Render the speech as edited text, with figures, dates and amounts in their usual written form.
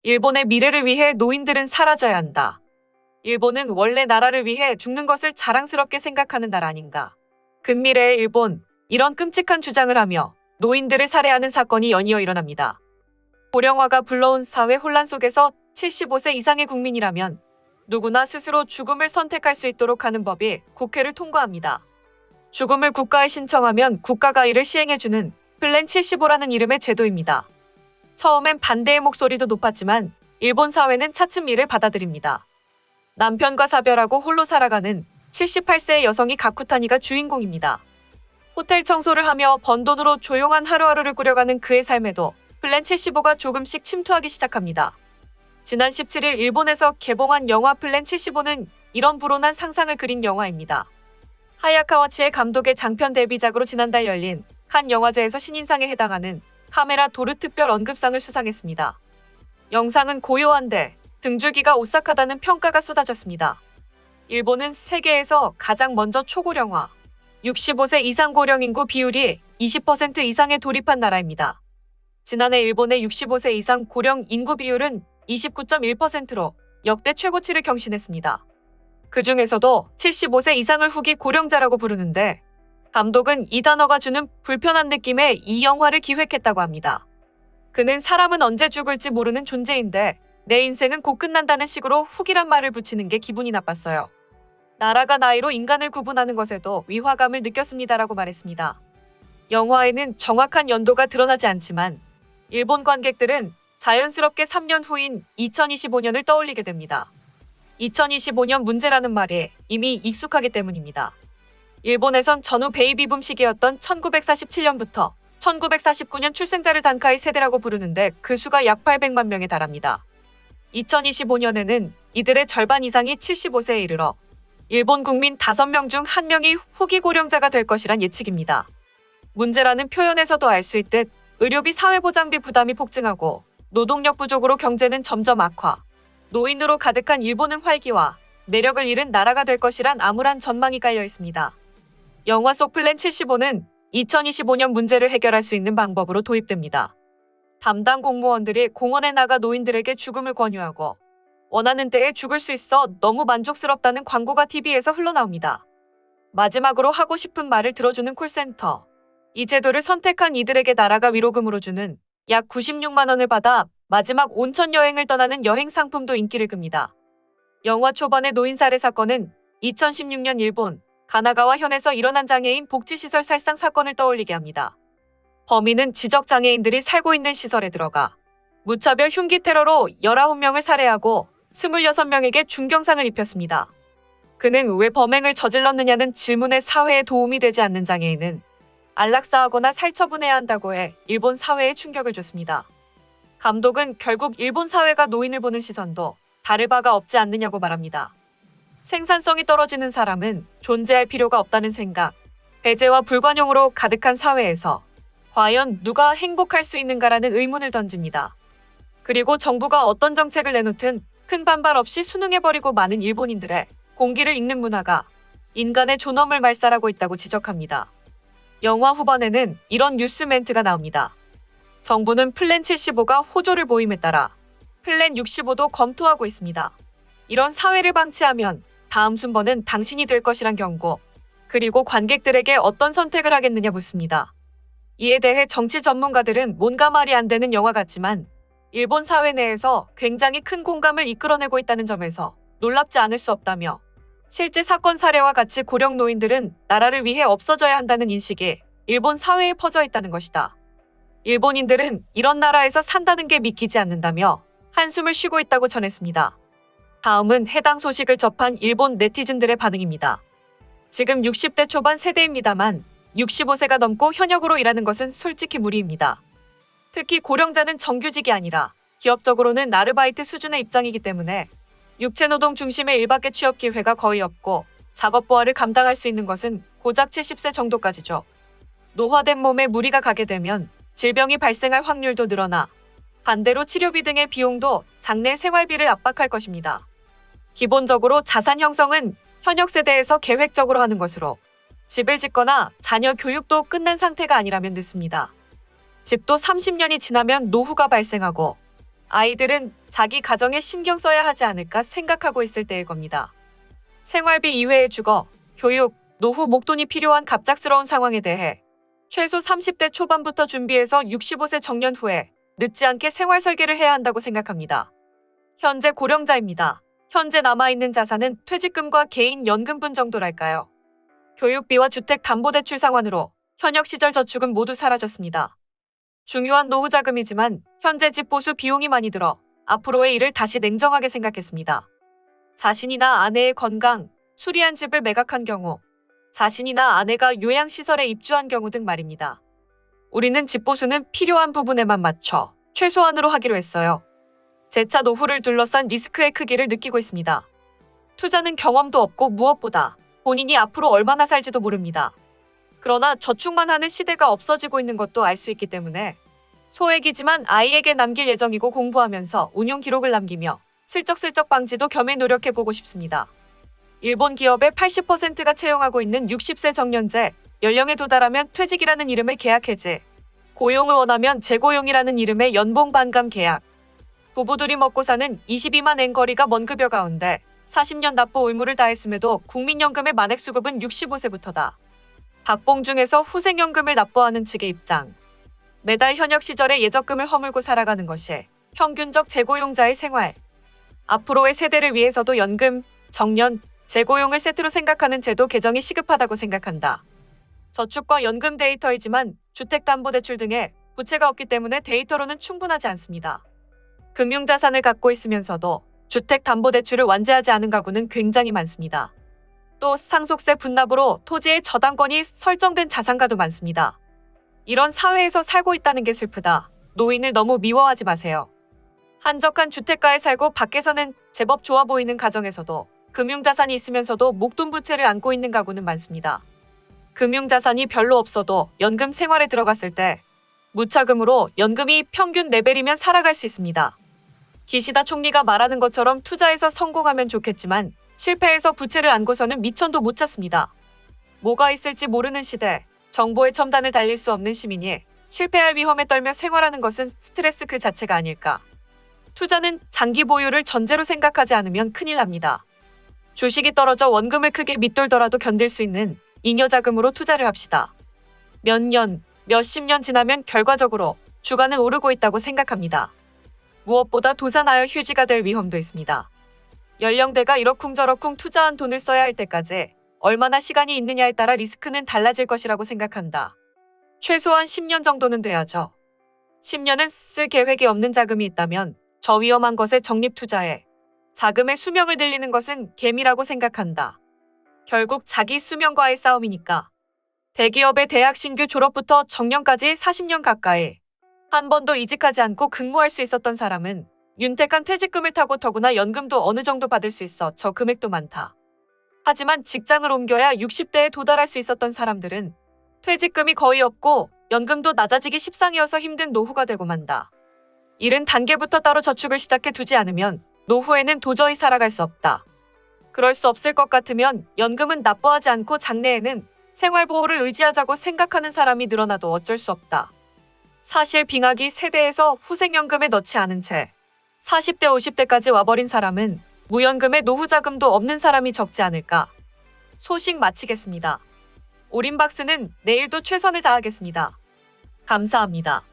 일본의 미래를 위해 노인들은 사라져야 한다. 일본은 원래 나라를 위해 죽는 것을 자랑스럽게 생각하는 나라 아닌가. 근미래의 일본, 이런 끔찍한 주장을 하며 노인들을 살해하는 사건이 연이어 일어납니다. 고령화가 불러온 사회 혼란 속에서 75세 이상의 국민이라면 누구나 스스로 죽음을 선택할 수 있도록 하는 법이 국회를 통과합니다. 죽음을 국가에 신청하면 국가가 이를 시행해주는 플랜 75라는 이름의 제도입니다. 처음엔 반대의 목소리도 높았지만 일본 사회는 차츰 이를 받아들입니다. 남편과 사별하고 홀로 살아가는 78세의 여성이 가쿠타니가 주인공입니다. 호텔 청소를 하며 번 돈으로 조용한 하루하루를 꾸려가는 그의 삶에도 플랜 75가 조금씩 침투하기 시작합니다. 지난 17일 일본에서 개봉한 영화 플랜 75는 이런 불온한 상상을 그린 영화입니다. 하야카와치의 감독의 장편 데뷔작으로 지난달 열린 칸 영화제에서 신인상에 해당하는 카메라 도르 특별 언급상을 수상했습니다. 영상은 고요한데 등줄기가 오싹하다는 평가가 쏟아졌습니다. 일본은 세계에서 가장 먼저 초고령화, 65세 이상 고령 인구 비율이 20% 이상에 돌입한 나라입니다. 지난해 일본의 65세 이상 고령 인구 비율은 29.1%로 역대 최고치를 경신했습니다. 그 중에서도 75세 이상을 후기 고령자라고 부르는데 감독은 이 단어가 주는 불편한 느낌에 이 영화를 기획했다고 합니다. 그는 사람은 언제 죽을지 모르는 존재인데 내 인생은 곧 끝난다는 식으로 후기란 말을 붙이는 게 기분이 나빴어요. 나라가 나이로 인간을 구분하는 것에도 위화감을 느꼈습니다라고 말했습니다. 영화에는 정확한 연도가 드러나지 않지만 일본 관객들은 자연스럽게 3년 후인 2025년을 떠올리게 됩니다. 2025년 문제라는 말에 이미 익숙하기 때문입니다. 일본에선 전후 베이비붐 시기였던 1947년부터 1949년 출생자를 단카이 세대라고 부르는데 그 수가 약 800만 명에 달합니다. 2025년에는 이들의 절반 이상이 75세에 이르러 일본 국민 5명 중 1명이 후기 고령자가 될 것이란 예측입니다. 문제라는 표현에서도 알 수 있듯 의료비 사회보장비 부담이 폭증하고 노동력 부족으로 경제는 점점 악화, 노인으로 가득한 일본은 활기와 매력을 잃은 나라가 될 것이란 암울한 전망이 깔려 있습니다. 영화 속 플랜 75는 2025년 문제를 해결할 수 있는 방법으로 도입됩니다. 담당 공무원들이 공원에 나가 노인들에게 죽음을 권유하고 원하는 때에 죽을 수 있어 너무 만족스럽다는 광고가 TV에서 흘러나옵니다. 마지막으로 하고 싶은 말을 들어주는 콜센터. 이 제도를 선택한 이들에게 나라가 위로금으로 주는 약 96만 원을 받아 마지막 온천 여행을 떠나는 여행 상품도 인기를 끕니다. 영화 초반의 노인 살해 사건은 2016년 일본 가나가와 현에서 일어난 장애인 복지시설 살상 사건을 떠올리게 합니다. 범인은 지적장애인들이 살고 있는 시설에 들어가 무차별 흉기 테러로 19명을 살해하고 26명에게 중경상을 입혔습니다. 그는 왜 범행을 저질렀느냐는 질문에 사회에 도움이 되지 않는 장애인은 안락사하거나 살처분해야 한다고 해 일본 사회에 충격을 줬습니다. 감독은 결국 일본 사회가 노인을 보는 시선도 다를 바가 없지 않느냐고 말합니다. 생산성이 떨어지는 사람은 존재할 필요가 없다는 생각, 배제와 불관용으로 가득한 사회에서 과연 누가 행복할 수 있는가라는 의문을 던집니다. 그리고 정부가 어떤 정책을 내놓든 큰 반발 없이 순응해버리고 많은 일본인들의 공기를 읽는 문화가 인간의 존엄을 말살하고 있다고 지적합니다. 영화 후반에는 이런 뉴스 멘트가 나옵니다. 정부는 플랜 75가 호조를 보임에 따라 플랜 65도 검토하고 있습니다. 이런 사회를 방치하면 다음 순번은 당신이 될 것이란 경고, 그리고 관객들에게 어떤 선택을 하겠느냐 묻습니다. 이에 대해 정치 전문가들은 뭔가 말이 안 되는 영화 같지만 일본 사회 내에서 굉장히 큰 공감을 이끌어내고 있다는 점에서 놀랍지 않을 수 없다며 실제 사건 사례와 같이 고령 노인들은 나라를 위해 없어져야 한다는 인식이 일본 사회에 퍼져 있다는 것이다. 일본인들은 이런 나라에서 산다는 게 믿기지 않는다며 한숨을 쉬고 있다고 전했습니다. 다음은 해당 소식을 접한 일본 네티즌들의 반응입니다. 지금 60대 초반 세대입니다만 65세가 넘고 현역으로 일하는 것은 솔직히 무리입니다. 특히 고령자는 정규직이 아니라 기업적으로는 아르바이트 수준의 입장이기 때문에 육체노동 중심의 일밖에 취업 기회가 거의 없고 작업 부하를 감당할 수 있는 것은 고작 70세 정도까지죠. 노화된 몸에 무리가 가게 되면 질병이 발생할 확률도 늘어나 반대로 치료비 등의 비용도 장래 생활비를 압박할 것입니다. 기본적으로 자산 형성은 현역 세대에서 계획적으로 하는 것으로 집을 짓거나 자녀 교육도 끝난 상태가 아니라면 늦습니다. 집도 30년이 지나면 노후가 발생하고 아이들은 자기 가정에 신경 써야 하지 않을까 생각하고 있을 때일 겁니다. 생활비 이외의 주거, 교육, 노후 목돈이 필요한 갑작스러운 상황에 대해 최소 30대 초반부터 준비해서 65세 정년 후에 늦지 않게 생활 설계를 해야 한다고 생각합니다. 현재 고령자입니다. 현재 남아있는 자산은 퇴직금과 개인 연금분 정도랄까요. 교육비와 주택담보대출 상환으로 현역 시절 저축은 모두 사라졌습니다. 중요한 노후 자금이지만 현재 집 보수 비용이 많이 들어 앞으로의 일을 다시 냉정하게 생각했습니다. 자신이나 아내의 건강, 수리한 집을 매각한 경우, 자신이나 아내가 요양시설에 입주한 경우 등 말입니다. 우리는 집 보수는 필요한 부분에만 맞춰 최소한으로 하기로 했어요. 재차 노후를 둘러싼 리스크의 크기를 느끼고 있습니다. 투자는 경험도 없고 무엇보다 본인이 앞으로 얼마나 살지도 모릅니다. 그러나 저축만 하는 시대가 없어지고 있는 것도 알 수 있기 때문에 소액이지만 아이에게 남길 예정이고 공부하면서 운용 기록을 남기며 슬쩍슬쩍 방지도 겸해 노력해보고 싶습니다. 일본 기업의 80%가 채용하고 있는 60세 정년제, 연령에 도달하면 퇴직이라는 이름의 계약 해지, 고용을 원하면 재고용이라는 이름의 연봉 반감 계약, 부부들이 먹고 사는 22만 엔 거리가 먼 급여 가운데 40년 납부 의무를 다했음에도 국민연금의 만액 수급은 65세부터다. 박봉중에서 후생연금을 납부하는 측의 입장. 매달 현역 시절의 예적금을 허물고 살아가는 것이 평균적 재고용자의 생활. 앞으로의 세대를 위해서도 연금, 정년, 재고용을 세트로 생각하는 제도 개정이 시급하다고 생각한다. 저축과 연금 데이터이지만 주택담보대출 등의 부채가 없기 때문에 데이터로는 충분하지 않습니다. 금융자산을 갖고 있으면서도 주택담보대출을 완제하지 않은 가구는 굉장히 많습니다. 또 상속세 분납으로 토지의 저당권이 설정된 자산가도 많습니다. 이런 사회에서 살고 있다는 게 슬프다. 노인을 너무 미워하지 마세요. 한적한 주택가에 살고 밖에서는 제법 좋아 보이는 가정에서도 금융자산이 있으면서도 목돈 부채를 안고 있는 가구는 많습니다. 금융자산이 별로 없어도 연금 생활에 들어갔을 때 무차금으로 연금이 평균 레벨이면 살아갈 수 있습니다. 기시다 총리가 말하는 것처럼 투자해서 성공하면 좋겠지만 실패해서 부채를 안고서는 미천도 못 찾습니다. 뭐가 있을지 모르는 시대, 정보의 첨단을 달릴 수 없는 시민이 실패할 위험에 떨며 생활하는 것은 스트레스 그 자체가 아닐까. 투자는 장기 보유를 전제로 생각하지 않으면 큰일 납니다. 주식이 떨어져 원금을 크게 밑돌더라도 견딜 수 있는 잉여자금으로 투자를 합시다. 몇 년, 몇십 년 지나면 결과적으로 주가는 오르고 있다고 생각합니다. 무엇보다 도산하여 휴지가 될 위험도 있습니다. 연령대가 이러쿵저러쿵 투자한 돈을 써야 할 때까지 얼마나 시간이 있느냐에 따라 리스크는 달라질 것이라고 생각한다. 최소한 10년 정도는 돼야죠. 10년은 쓸 계획이 없는 자금이 있다면 저 위험한 것에 적립투자해 자금의 수명을 늘리는 것은 개미라고 생각한다. 결국 자기 수명과의 싸움이니까. 대기업의 대학 신규 졸업부터 정년까지 40년 가까이 한 번도 이직하지 않고 근무할 수 있었던 사람은 윤택한 퇴직금을 타고 더구나 연금도 어느 정도 받을 수 있어 저 금액도 많다. 하지만 직장을 옮겨야 60대에 도달할 수 있었던 사람들은 퇴직금이 거의 없고 연금도 낮아지기 십상이어서 힘든 노후가 되고 만다. 이른 단계부터 따로 저축을 시작해 두지 않으면 노후에는 도저히 살아갈 수 없다. 그럴 수 없을 것 같으면 연금은 납부하지 않고 장래에는 생활보호를 의지하자고 생각하는 사람이 늘어나도 어쩔 수 없다. 사실 빙하기 세대에서 후생연금에 넣지 않은 채 40대 50대까지 와버린 사람은 무연금에 노후자금도 없는 사람이 적지 않을까. 소식 마치겠습니다. 오림박스는 내일도 최선을 다하겠습니다. 감사합니다.